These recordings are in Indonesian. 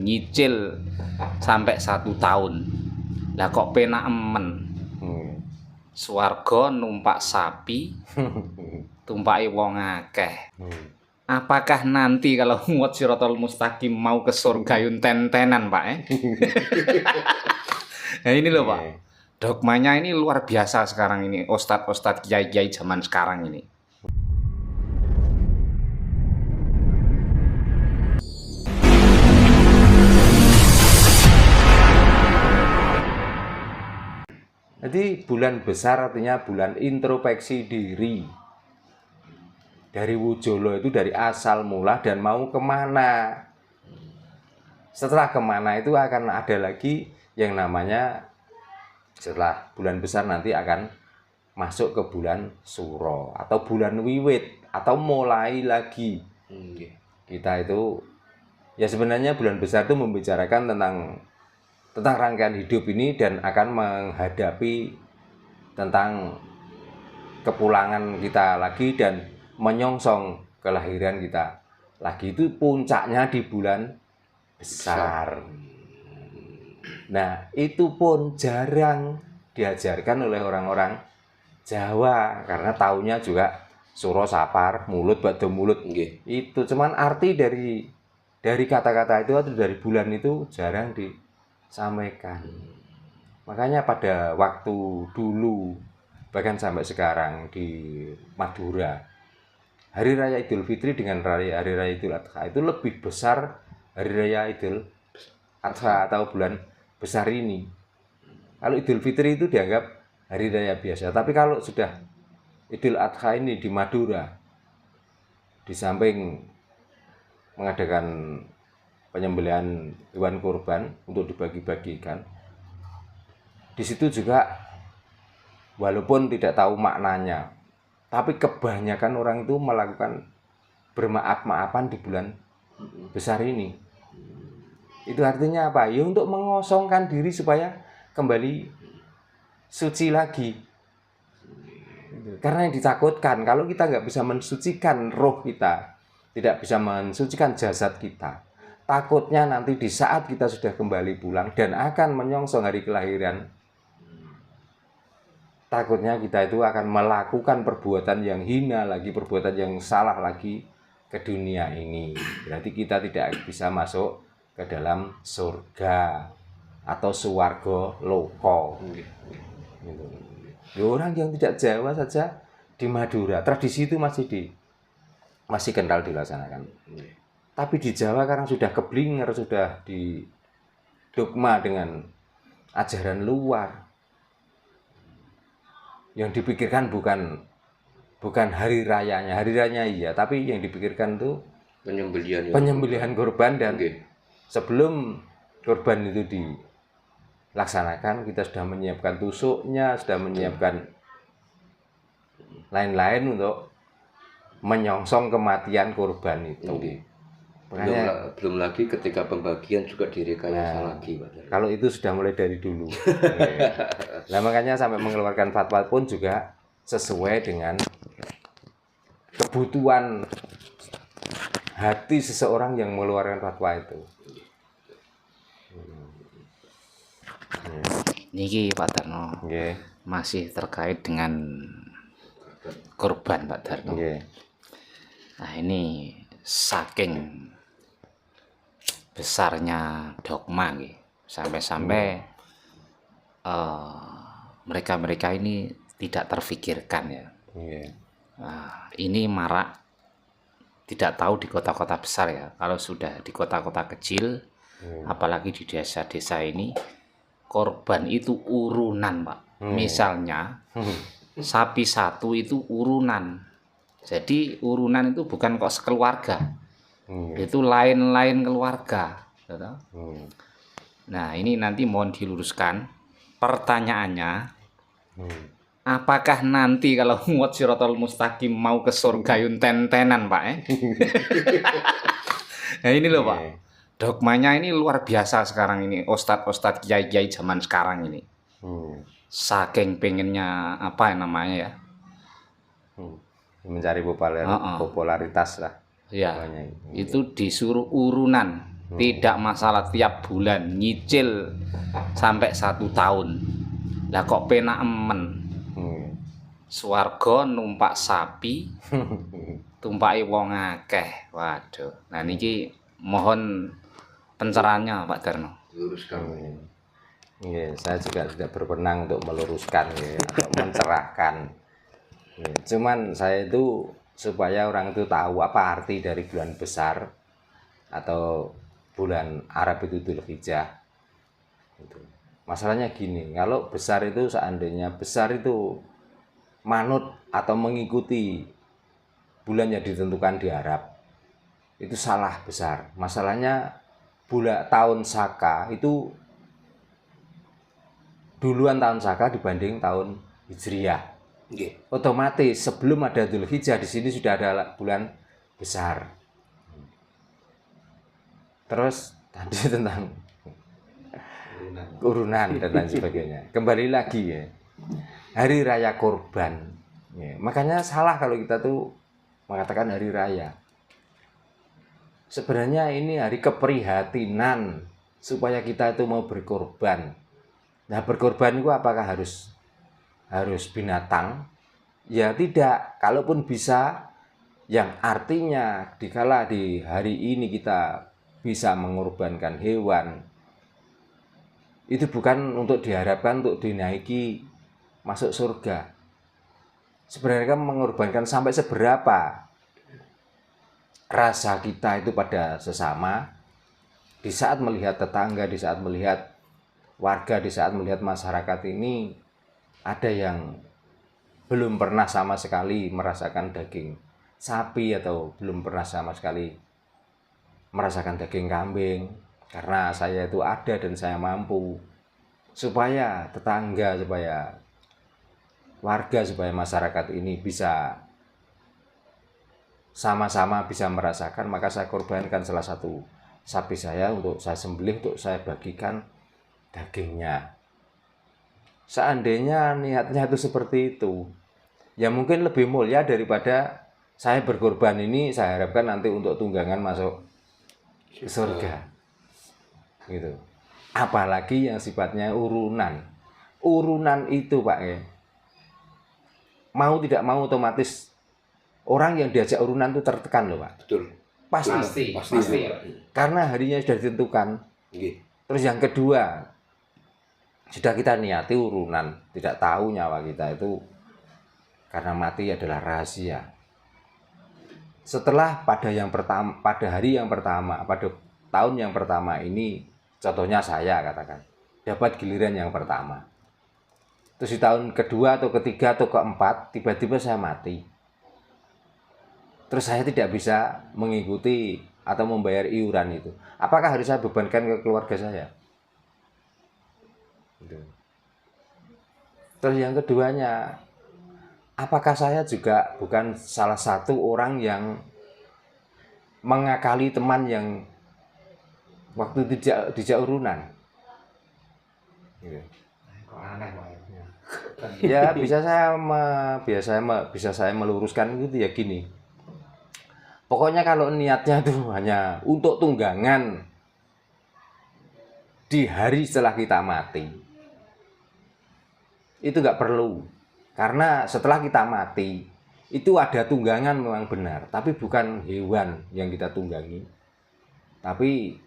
nyicil sampai 1 tahun. Lah kok penak emen. Swarga numpak sapi, tumpaki wong akeh. Apakah nanti kalau nguat Siratal Mustaqim mau ke surga yun ten-tenan, Pak? Nah ini loh, Pak. Dogmanya ini luar biasa sekarang ini. Ustadz-ustadz kiai-kiai zaman sekarang ini. Jadi bulan besar artinya bulan introspeksi diri. Dari Wujolo itu dari asal mula dan mau kemana. Setelah kemana itu akan ada lagi yang namanya setelah bulan besar nanti akan masuk ke bulan Suro atau bulan Wiwit atau mulai lagi. Kita itu ya sebenarnya bulan besar itu membicarakan tentang rangkaian hidup ini dan akan menghadapi tentang kepulangan kita lagi dan menyongsong kelahiran kita lagi. Itu puncaknya di bulan besar. Nah, itu pun jarang diajarkan oleh orang-orang Jawa karena taunya juga Suro Sapar, mulut bado mulut. Itu cuman arti dari kata-kata itu atau dari bulan itu jarang disampaikan. Makanya pada waktu dulu bahkan sampai sekarang di Madura, Hari Raya Idul Fitri dengan Hari Raya Idul Adha itu lebih besar Hari Raya Idul Adha atau bulan besar ini. Kalau Idul Fitri itu dianggap hari raya biasa, tapi kalau sudah Idul Adha ini di Madura, di samping mengadakan penyembelihan hewan kurban untuk dibagi-bagikan, di situ juga walaupun tidak tahu maknanya, tapi kebanyakan orang itu melakukan bermaaf-maafan di bulan besar ini. Itu artinya apa? Ya untuk mengosongkan diri supaya kembali suci lagi. Karena yang ditakutkan kalau kita nggak bisa mensucikan roh kita, tidak bisa mensucikan jasad kita, takutnya nanti di saat kita sudah kembali pulang dan akan menyongsong hari kelahiran, takutnya kita itu akan melakukan perbuatan yang hina lagi, perbuatan yang salah lagi ke dunia ini. Berarti kita tidak bisa masuk ke dalam surga atau suwarga loko. Ya, orang yang tidak Jawa saja di Madura, tradisi itu masih kental dilaksanakan. Tapi di Jawa karena sudah keblinger, sudah di dogma dengan ajaran luar. Yang dipikirkan bukan hari rayanya. Hari rayanya iya, tapi yang dipikirkan itu penyembelihan korban. Dan sebelum korban itu dilaksanakan, kita sudah menyiapkan tusuknya, sudah menyiapkan lain-lain untuk menyongsong kematian korban itu. Makanya, belum lagi ketika pembagian juga direkayasa lagi, Pak. Kalau itu sudah mulai dari dulu. Nah, makanya sampai mengeluarkan fatwa pun juga sesuai dengan kebutuhan hati seseorang yang mengeluarkan fatwa itu. Niki Pak Darno, masih terkait dengan korban Pak Darno. Nah ini saking besarnya dogma, sampai-sampai mereka-mereka ini tidak terfikirkan ya. Ini marak, tidak tahu di kota-kota besar ya. Kalau sudah di kota-kota kecil, apalagi di desa-desa ini, korban itu urunan, Pak. Misalnya sapi satu itu urunan. Jadi urunan itu bukan kok sekeluarga, itu lain-lain keluarga. Nah ini nanti mohon diluruskan pertanyaannya, apakah nanti kalau nguat Siratal Mustaqim mau ke surga yun ten-tenan, Pak? Nah ini loh, Pak. Dogmanya ini luar biasa sekarang ini, ustadz-ustadz kiai-kiai zaman sekarang ini. Saking pengennya apa namanya ya? Mencari popularitas lah. Ya, itu disuruh urunan. Tidak masalah tiap bulan nyicil sampai 1 tahun. Lah kok penak emen. Swarga numpak sapi, tumpaki wong akeh. Waduh. Nah niki mohon pencerahannya Pak Darno. Luruskan. Iya, saya juga tidak berwenang untuk meluruskan ya, atau mencerahkan. Ya, cuman saya itu supaya orang itu tahu apa arti dari bulan besar atau bulan Arab itu Dzul Hijjah. Gitu. Masalahnya gini, kalau besar itu seandainya besar itu manut atau mengikuti bulan yang ditentukan di Arab, itu salah besar. Masalahnya bulan tahun Saka itu duluan tahun Saka dibanding tahun Hijriyah. Otomatis sebelum ada Dzul Hijjah di sini sudah ada bulan besar. Terus tadi tentang urunan dan lain sebagainya. Kembali lagi ya, hari raya kurban. Ya, makanya salah kalau kita tuh mengatakan hari raya. Sebenarnya ini hari keprihatinan supaya kita itu mau berkorban. Nah, berkorban itu apakah harus binatang? Ya tidak. Kalaupun bisa, yang artinya dikala di hari ini kita bisa mengorbankan hewan, itu bukan untuk diharapkan untuk dinaiki masuk surga. Sebenarnya kan mengorbankan sampai seberapa rasa kita itu pada sesama, di saat melihat tetangga, di saat melihat warga, di saat melihat masyarakat ini ada yang belum pernah sama sekali merasakan daging sapi atau belum pernah sama sekali merasakan daging kambing, karena saya itu ada dan saya mampu, supaya tetangga, supaya warga, supaya masyarakat ini bisa sama-sama bisa merasakan, maka saya korbankan salah satu sapi saya untuk saya sembelih, untuk saya bagikan dagingnya. Seandainya niatnya itu seperti itu, ya mungkin lebih mulia daripada saya berkorban ini saya harapkan nanti untuk tunggangan masuk ke surga. Gitu. Apalagi yang sifatnya urunan. Urunan itu Pak ya, mau tidak mau otomatis orang yang diajak urunan itu tertekan loh Pak. Betul. Pasti. Ya. Karena harinya sudah ditentukan. Terus yang kedua, sudah kita niati urunan, tidak tahu nyawa kita itu karena mati adalah rahasia. Setelah pada hari yang pertama, pada tahun yang pertama ini, contohnya saya katakan, dapat giliran yang pertama. Terus di tahun kedua atau ketiga atau keempat, tiba-tiba saya mati. Terus saya tidak bisa mengikuti atau membayar iuran itu. Apakah harus saya bebankan ke keluarga saya? Terus yang keduanya, apakah saya juga bukan salah satu orang yang mengakali teman yang waktu dijak urunan? Ya bisa saya meluruskan itu ya gini. Pokoknya kalau niatnya itu hanya untuk tunggangan di hari setelah kita mati, itu nggak perlu. Karena setelah kita mati, itu ada tunggangan memang benar, tapi bukan hewan yang kita tunggangi, tapi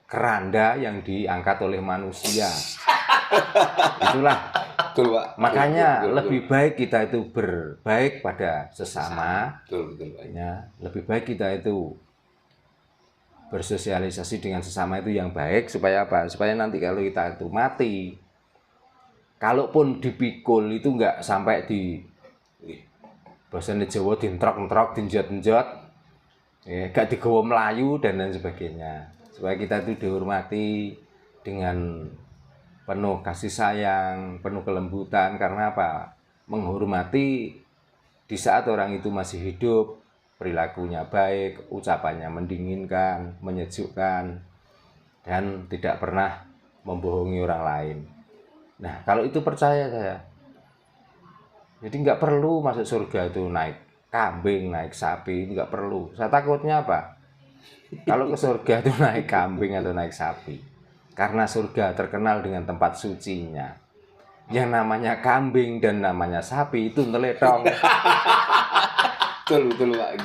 keranda yang diangkat oleh manusia. Itulah. Betul, Pak. Makanya betul, lebih baik kita itu berbaik pada sesama. Betul, Pak. Ya, lebih baik kita itu bersosialisasi dengan sesama itu yang baik, supaya apa? Supaya nanti kalau kita itu mati, kalaupun dipikul itu enggak sampai di bahasane Jawa dientrok-entrok, dinjot-njot, ya, enggak digawa melayu dan lain sebagainya. Supaya kita itu dihormati dengan penuh kasih sayang, penuh kelembutan. Karena apa? Menghormati di saat orang itu masih hidup, perilakunya baik, ucapannya mendinginkan, menyejukkan, dan tidak pernah membohongi orang lain. Nah, kalau itu percaya saya. Jadi nggak perlu masuk surga itu naik kambing, naik sapi, nggak perlu. Saya takutnya apa? Kalau ke surga itu naik kambing atau naik sapi. Karena surga terkenal dengan tempat sucinya. Yang namanya kambing dan namanya sapi itu teletong. Betul Pak.